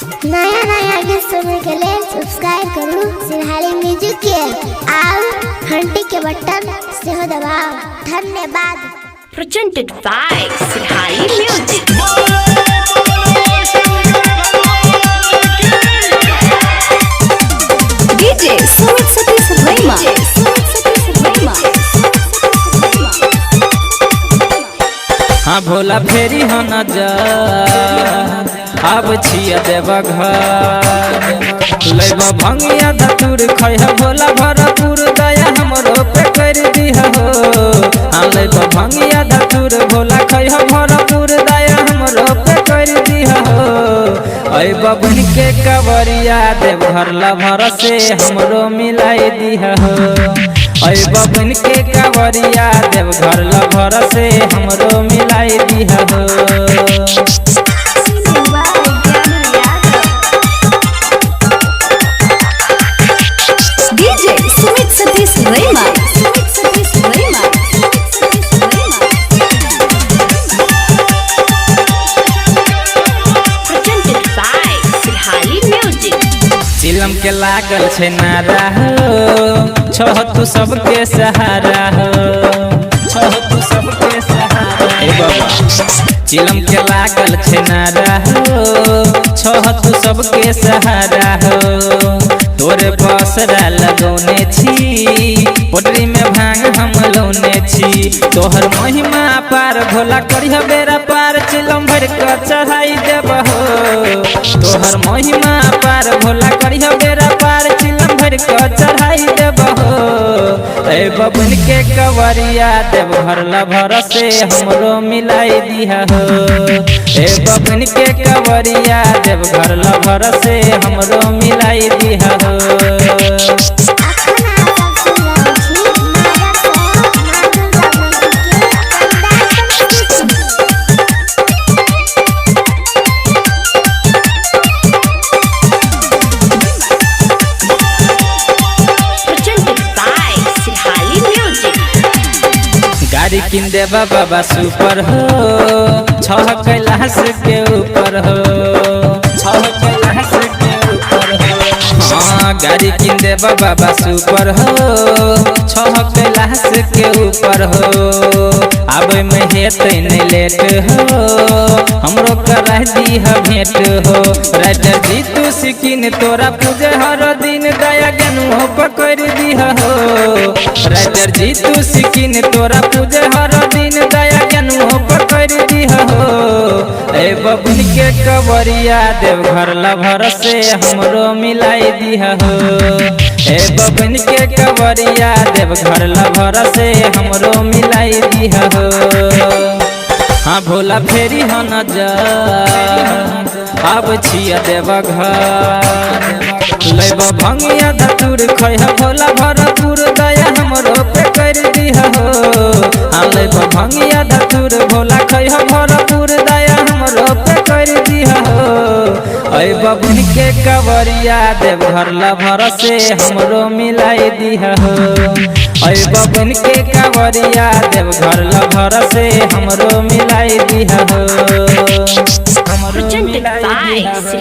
नया नया गीत सुनने के लिए सब्सक्राइब करो सिरहाली म्यूजिक के और घंटी के बटन से हो दबाओ। धन्यवाद। Presented by Sirahali Music. DJ Sumit Satish Rema. हाँ भोला फेरी हो न जा अब छिया देव घर लैब भंगिया धतूर खैह भोला भरपूर दया हमरो पे कर दिह हो। हाँ लैब भंगिया धतूर भोला खैह भरपूर दया हमरो पे कर दिह हो। ऐ बबुन के कवरिया देव घर लभर से हमरो मिलाई दिह हो। ऐ बबुन के कवरिया देव घर लभर से हमरो मिलाई दिह हो। DJ Sumit Satish Rema. Presented by Sirahali Music. चिलम के लागल छे नारा हो छह तू सबके सहारा हो। छह तू सबके सहारा हे बाबा चिलम के लागल छे नारा हो छह तू सबके सहारा हो। तोरे बसरा लगौने छी पोटरी में भांग हम लौने छी। तोहर महिमा पार भोला करिह बेरा पार चिलम भर के चढ़ाई देब हो। तोहर महिमा पार भोला करिह बेरा पार चिलम भर के चढ़ाई देब हो। ऐ बबुन के कवरिया देव घर लभर से हमरो मिलाई दिहा हो। ऐ बबुन के कवरिया देव घर लभर से हमरो मिलाई दिहा हो। गाड़ी किन दे बाबा सुपर हो छह कैलाश के ऊपर हो। छह कैलाश के ऊपर हो। हाँ गाड़ी किन दे बाबा सुपर हो छह कैलाश के ऊपर हो। आबे में हेतै नहीं लेट हो हमरो करा दीह भेंट हो। राजा जी तू सिकिन तोरा पूजे हर दिन दया ज्ञानू हो पकड़ दीह हो। राजा जी तू सिकिन तोरा पूजे हर दिन दया ज्ञानू हो पकड़ दीह हो। ऐ बबुन के कवरिया देव घर लभर से हमरो मिलाई दीह हो। ऐ बबुन के कवरिया देव घर लभर से हमरो मिलाई दीह हो। हाँ भोला फेरी हो न जा अब छिया देव घर लैब भंगिया धतूर खैह भोला भरपूर दया हमरो पे कर दिह हो। हाँ लैब भंगिया धतूर भोला खैह भरपूर दया हमरो पे कर दिह हो। ऐ बबुन के कवरिया देव घर लभर से हमरो मिलाई दिह हो। ऐ बबुन के कवरिया देव घर लभर से हमरो मिलाई दिह हो। हमरो मिलाई दिह हो।